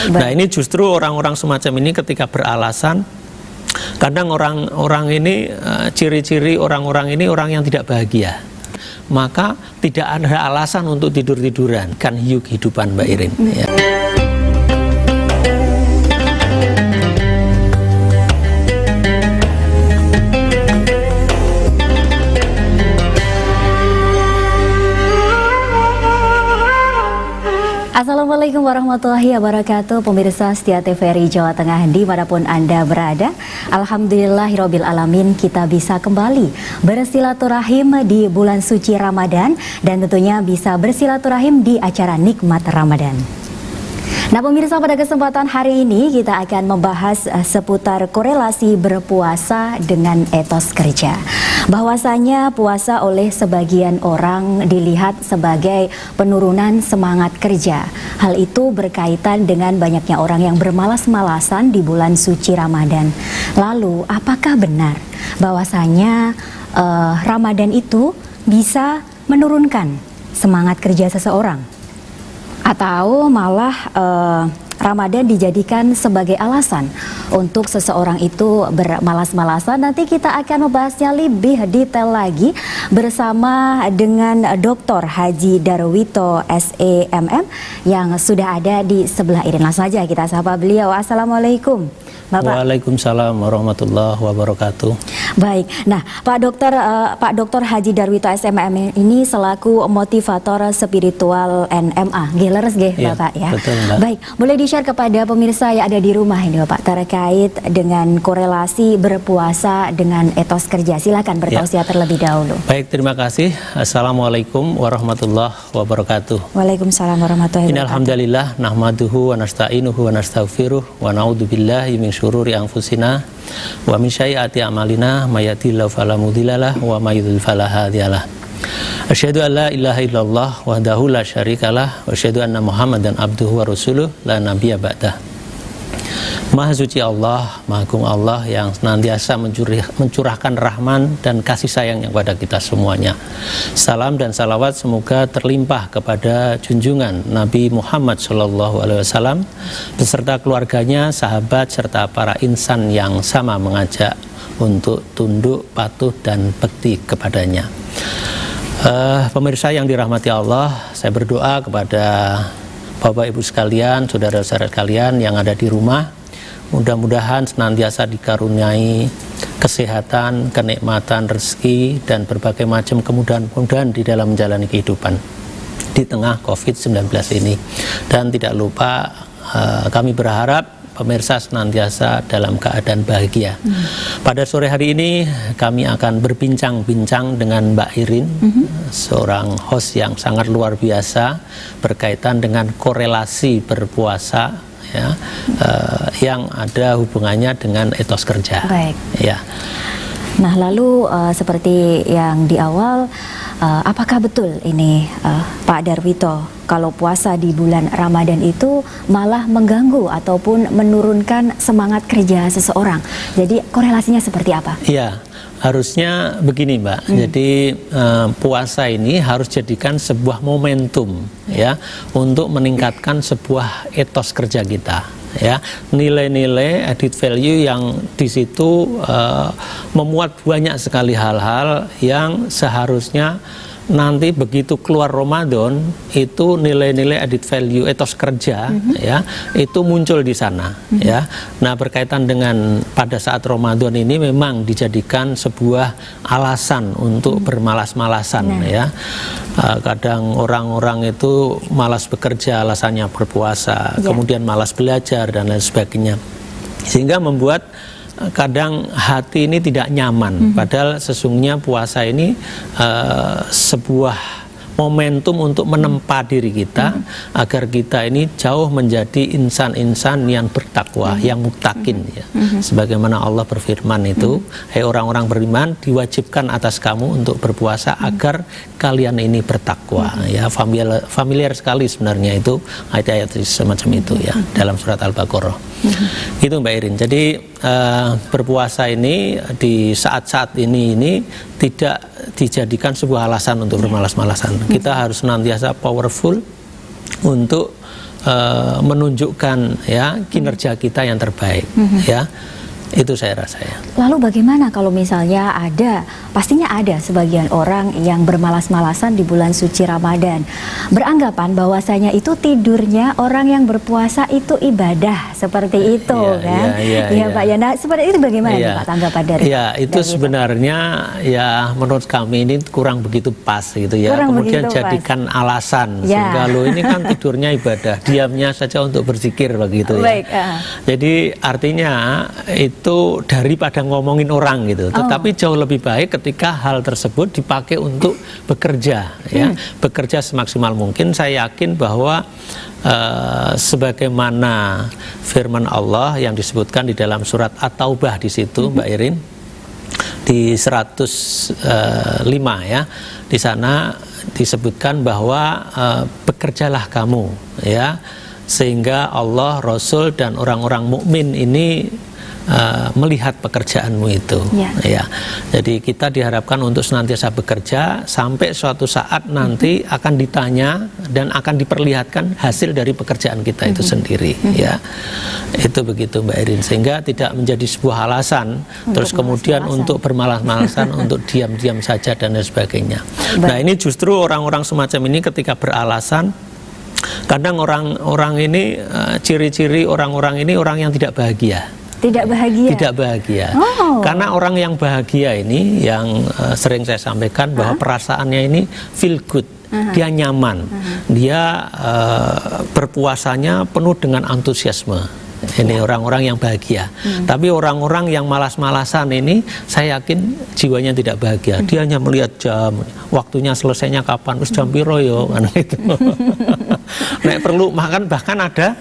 Nah, ini justru orang-orang semacam ini ketika beralasan, kadang orang-orang ini ciri-ciri orang-orang ini orang yang tidak bahagia. Maka tidak ada alasan untuk tidur-tiduran, kan hiu kehidupan Mbak Irin. Ya. Assalamualaikum warahmatullahi wabarakatuh. Pemirsa setia TVRI Jawa Tengah dimanapun Anda berada, alhamdulillahirabbil alamin kita bisa kembali bersilaturahim di bulan suci Ramadan dan tentunya bisa bersilaturahim di acara Nikmat Ramadan. Nah pemirsa, pada kesempatan hari ini kita akan membahas seputar korelasi berpuasa dengan etos kerja. Bahwasanya puasa oleh sebagian orang dilihat sebagai penurunan semangat kerja. Hal itu berkaitan dengan banyaknya orang yang bermalas-malasan di bulan suci Ramadan. Lalu apakah benar bahwasanya Ramadan itu bisa menurunkan semangat kerja seseorang? Atau malah Ramadan dijadikan sebagai alasan untuk seseorang itu bermalas-malasan? Nanti kita akan membahasnya lebih detail lagi bersama dengan Dr. Haji Darwito SEMM yang sudah ada di sebelah Irin. Langsung saja kita sapa beliau. Assalamualaikum Bapak. Waalaikumsalam warahmatullahi wabarakatuh. Baik, nah Pak Dokter Haji Darwito SMM ini selaku motivator spiritual NMA, Gilers ya, Bapak ya. Betul, Mbak. Baik, boleh di-share kepada pemirsa yang ada di rumah ini Bapak terkait dengan korelasi berpuasa dengan etos kerja. Silakan bertausiah terlebih dahulu. Baik, terima kasih. Assalamualaikum warahmatullahi wabarakatuh. Waalaikumsalam warahmatullahi wabarakatuh. Alhamdulillah, nahmaduhu wa nasta'inuhu wa nastaghfiruh wa na'udzubillahi min syururi anfusina wa min sayyiati a'malina may yahdihillahu fala mudhillalah wa may yudhlil fala hadiyalah. Asyhadu an la ilaha illallah wahdahu la syarikalah wa asyhadu anna Muhammadan abduhu wa rasuluh la nabiyya ba'dah. Maha suci Allah, Maha agung Allah yang senantiasa mencurahkan rahman dan kasih sayangnya kepada kita semuanya. Salam dan salawat semoga terlimpah kepada junjungan Nabi Muhammad SAW beserta keluarganya, sahabat, serta para insan yang sama mengajak untuk tunduk, patuh, dan bekti kepadanya. Pemirsa yang dirahmati Allah, saya berdoa kepada Bapak Ibu sekalian, saudara-saudara kalian yang ada di rumah, mudah-mudahan senantiasa dikaruniai kesehatan, kenikmatan, rezeki, dan berbagai macam kemudahan-kemudahan di dalam menjalani kehidupan di tengah COVID-19 ini. Dan tidak lupa kami berharap pemirsa senantiasa dalam keadaan bahagia. Pada sore hari ini kami akan berbincang-bincang dengan Mbak Irin, seorang host yang sangat luar biasa berkaitan dengan korelasi berpuasa ya, yang ada hubungannya dengan etos kerja. Baik. Ya. Nah lalu seperti yang di awal, apakah betul ini Pak Darwito, kalau puasa di bulan Ramadan itu malah mengganggu ataupun menurunkan semangat kerja seseorang? Jadi korelasinya seperti apa? Iya, harusnya begini Mbak. Jadi puasa ini harus jadikan sebuah momentum ya untuk meningkatkan sebuah etos kerja kita. Ya, nilai-nilai added value yang di situ memuat banyak sekali hal-hal yang seharusnya nanti begitu keluar Ramadan itu nilai-nilai added value etos kerja ya itu muncul di sana ya. Nah, berkaitan dengan pada saat Ramadan ini memang dijadikan sebuah alasan untuk bermalas-malasan ya. Kadang orang-orang itu malas bekerja alasannya berpuasa, kemudian malas belajar dan lain sebagainya, sehingga membuat kadang hati ini tidak nyaman. Padahal sesungguhnya puasa ini sebuah momentum untuk menempa diri kita agar kita ini jauh menjadi insan-insan yang bertakwa, yang muttaqin ya. Sebagaimana Allah berfirman itu, hai orang-orang beriman, diwajibkan atas kamu untuk berpuasa agar kalian ini bertakwa ya. Familiar sekali sebenarnya itu ayat-ayat semacam itu ya dalam surat Al-Baqarah. Itu Mbak Irin. Jadi berpuasa ini di saat-saat ini tidak dijadikan sebuah alasan untuk bermalas-malasan. Kita harus senantiasa powerful untuk menunjukkan ya kinerja kita yang terbaik. Ya, itu saya rasa ya. Lalu bagaimana kalau misalnya pastinya ada sebagian orang yang bermalas-malasan di bulan suci Ramadan, beranggapan bahwasanya itu tidurnya orang yang berpuasa itu ibadah, seperti itu kan? Iya Pak ya. Nah, seperti itu bagaimana nih, Pak, tanggapan dari? Ya, itu sebenarnya ya menurut kami ini kurang begitu pas gitu ya. Kemudian jadikan alasan sehingga lo ini kan tidurnya ibadah, diamnya saja untuk berzikir begitu ya. Baik, Jadi artinya itu daripada ngomongin orang gitu, tetapi jauh lebih baik ketika hal tersebut dipakai untuk bekerja ya, bekerja semaksimal mungkin. Saya yakin bahwa sebagaimana firman Allah yang disebutkan di dalam surat At-Taubah di situ, Mbak Irin, di 105 ya, di sana disebutkan bahwa bekerjalah kamu ya, sehingga Allah, Rasul dan orang-orang mukmin ini melihat pekerjaanmu itu ya. Jadi kita diharapkan untuk senantiasa bekerja sampai suatu saat nanti akan ditanya dan akan diperlihatkan hasil dari pekerjaan kita itu sendiri ya. Itu begitu Mbak Irin, sehingga tidak menjadi sebuah alasan terus kemudian untuk bermalas-malasan untuk diam-diam saja dan lain sebagainya. Nah, ini justru orang-orang semacam ini ketika beralasan, kadang orang-orang ini ciri-ciri orang-orang ini orang yang tidak bahagia. Tidak bahagia? Tidak bahagia. Karena orang yang bahagia ini yang sering saya sampaikan bahwa perasaannya ini feel good. Dia nyaman. Dia berpuasanya penuh dengan antusiasme. Ini orang-orang yang bahagia. Tapi orang-orang yang malas-malasan ini saya yakin jiwanya tidak bahagia. Dia hanya melihat jam, waktunya selesainya kapan, terus jam piro yo kan gitu. Nek perlu makan, bahkan ada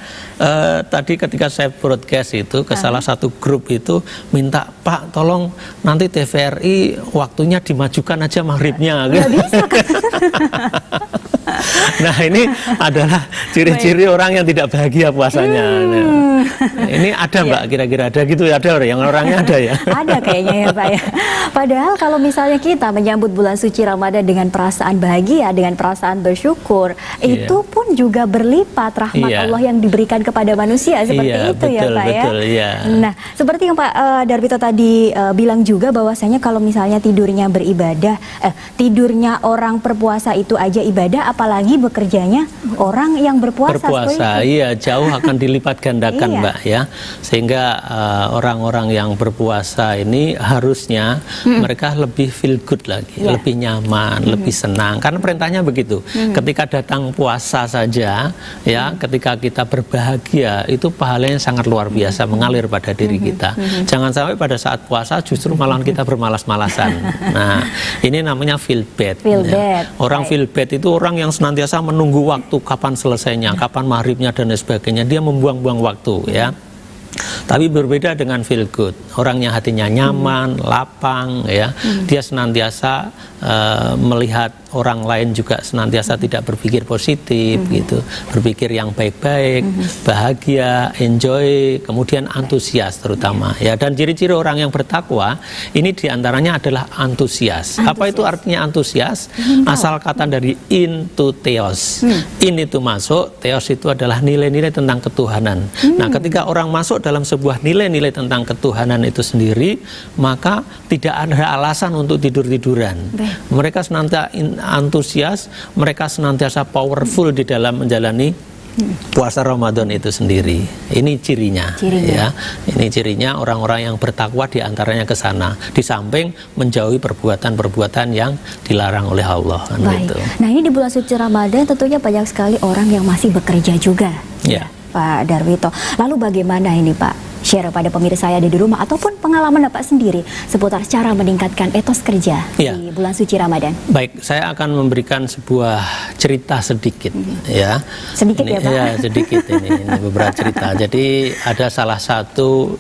tadi ketika saya broadcast itu ke salah satu grup itu minta, Pak tolong nanti TVRI waktunya dimajukan aja maghribnya gitu. Bisa, kan? Nah, ini adalah ciri-ciri orang yang tidak bahagia puasanya. Ini ada Mbak, kira-kira ada gitu ya, ada yang orangnya ada ya? Ada kayaknya ya Pak ya. Padahal kalau misalnya kita menyambut bulan suci Ramadan dengan perasaan bahagia, dengan perasaan bersyukur, itu pun juga berlipat rahmat Allah yang diberikan kepada manusia, seperti itu betul, ya Pak betul, ya. Nah, seperti yang Pak Darwito tadi bilang juga bahwasanya kalau misalnya tidurnya beribadah, tidurnya orang berpuasa itu aja ibadah, apalagi bekerjanya orang yang berpuasa. Iya, jauh akan dilipat gandakan Mbak ya. Sehingga orang-orang yang berpuasa ini harusnya mereka lebih feel good lagi, lebih nyaman, lebih senang. Karena perintahnya begitu. Ketika datang puasa saja ya, ketika kita berbahagia itu pahalanya sangat luar biasa mengalir pada diri kita. Jangan sampai pada saat puasa justru malah kita bermalas-malasan. Nah, ini namanya feel bad. Orang feel bad itu orang yang senantiasa menunggu waktu kapan selesainya, kapan maghribnya dan lain sebagainya. Dia membuang-buang waktu ya. Tapi berbeda dengan feel good, orang yang hatinya nyaman, lapang ya, dia senantiasa melihat orang lain juga senantiasa tidak berpikir positif gitu, berpikir yang baik-baik, bahagia, enjoy, kemudian antusias terutama ya. Dan ciri-ciri orang yang bertakwa ini diantaranya adalah antusias. Apa itu artinya antusias? Asal kata dari in to theos. In itu masuk, theos itu adalah nilai-nilai tentang ketuhanan. Nah, ketika orang masuk dalam sebuah nilai-nilai tentang ketuhanan itu sendiri, maka tidak ada alasan untuk tidur-tiduran. Mereka senantiasa antusias, mereka senantiasa powerful di dalam menjalani puasa Ramadan itu sendiri. Ini cirinya. Ya. Ini cirinya orang-orang yang bertakwa, diantaranya ke sana. Di samping menjauhi perbuatan-perbuatan yang dilarang oleh Allah. Gitu. Nah, ini di bulan suci Ramadan tentunya banyak sekali orang yang masih bekerja juga. Pak Darwito. Lalu bagaimana ini Pak? Share pada pemirsa saya di rumah ataupun pengalaman Bapak sendiri seputar cara meningkatkan etos kerja di bulan suci Ramadan. Baik, saya akan memberikan sebuah cerita sedikit ya. Sedikit ini, ya Pak? Ya, sedikit ini beberapa cerita. Jadi ada salah satu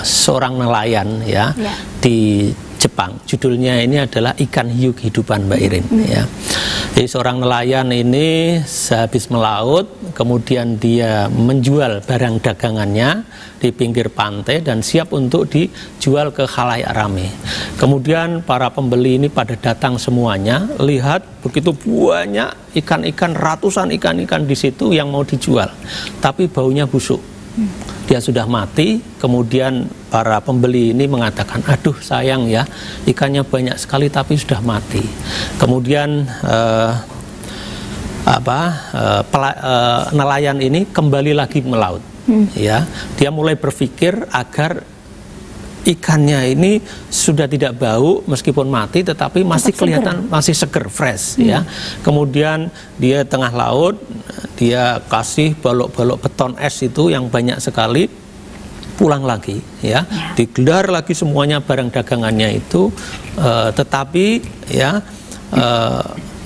seorang nelayan ya di Jepang. Judulnya ini adalah Ikan Hiu Kehidupan, Mbak Irin. Ya. Jadi seorang nelayan ini sehabis melaut, kemudian dia menjual barang dagangannya di pinggir pantai dan siap untuk dijual ke khalayak ramai. Kemudian para pembeli ini pada datang semuanya, lihat begitu banyak ikan-ikan, ratusan ikan-ikan di situ yang mau dijual, tapi baunya busuk. Dia sudah mati. Kemudian para pembeli ini mengatakan, aduh sayang ya, ikannya banyak sekali tapi sudah mati. Kemudian nelayan ini kembali lagi melaut. Ya, dia mulai berpikir agar ikannya ini sudah tidak bau meskipun mati, tetapi masih kelihatan masih seger, fresh. Ya. Kemudian dia tengah laut, dia kasih balok-balok beton es itu yang banyak sekali, pulang lagi, ya, digelar lagi semuanya barang dagangannya itu, tetapi ya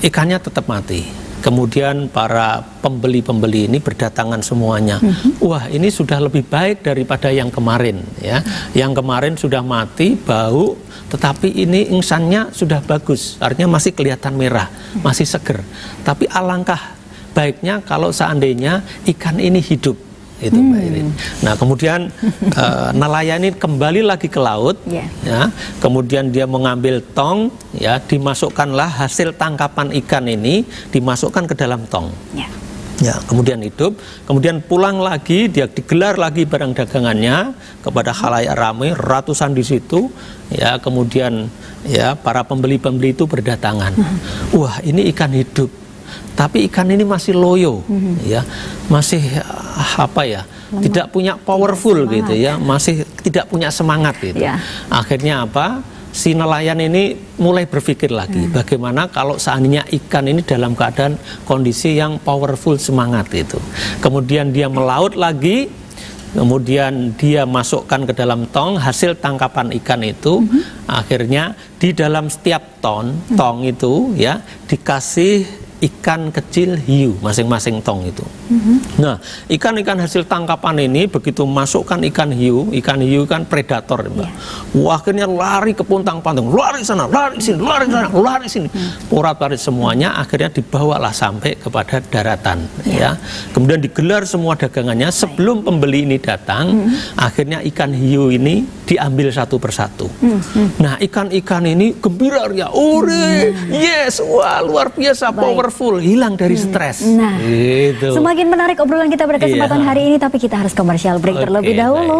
ikannya tetap mati. Kemudian para pembeli-pembeli ini berdatangan semuanya. Wah, ini sudah lebih baik daripada yang kemarin, ya. Yang kemarin sudah mati, bau, tetapi ini ingsannya sudah bagus, artinya masih kelihatan merah, masih seger. Tapi alangkah baiknya kalau seandainya ikan ini hidup, itu Mbak Irin. Nah, kemudian nelayan ini kembali lagi ke laut, ya. Kemudian dia mengambil tong, ya, dimasukkanlah hasil tangkapan ikan ini dimasukkan ke dalam tong. Ya, kemudian hidup, kemudian pulang lagi, dia digelar lagi barang dagangannya kepada khalayak ramai, ratusan di situ, ya. Kemudian ya para pembeli-pembeli itu berdatangan. Wah, ini ikan hidup. Tapi ikan ini masih loyo, ya, masih apa ya, tidak punya powerful gitu ya, masih tidak punya semangat gitu. Akhirnya apa? Si nelayan ini mulai berpikir lagi, bagaimana kalau seandainya ikan ini dalam keadaan kondisi yang powerful, semangat itu. Kemudian dia melaut lagi, kemudian dia masukkan ke dalam tong hasil tangkapan ikan itu. Akhirnya di dalam setiap tong itu ya dikasih ikan kecil hiu masing-masing tong itu. Nah, ikan-ikan hasil tangkapan ini begitu masukkan ikan hiu kan predator, Mbak. Wah, akhirnya lari ke puntang-pantung, lari sana, lari sini, lari sana, lari sini. Porat-parit semuanya, akhirnya dibawalah sampai kepada daratan, ya. Kemudian digelar semua dagangannya sebelum pembeli ini datang. Akhirnya ikan hiu ini diambil satu persatu. Nah, ikan-ikan ini gembira ya, ore, yes, wah luar biasa, powerful, hilang dari stres. Nah, semakin menarik obrolan kita pada kesempatan hari ini, tapi kita harus komersial break terlebih dahulu.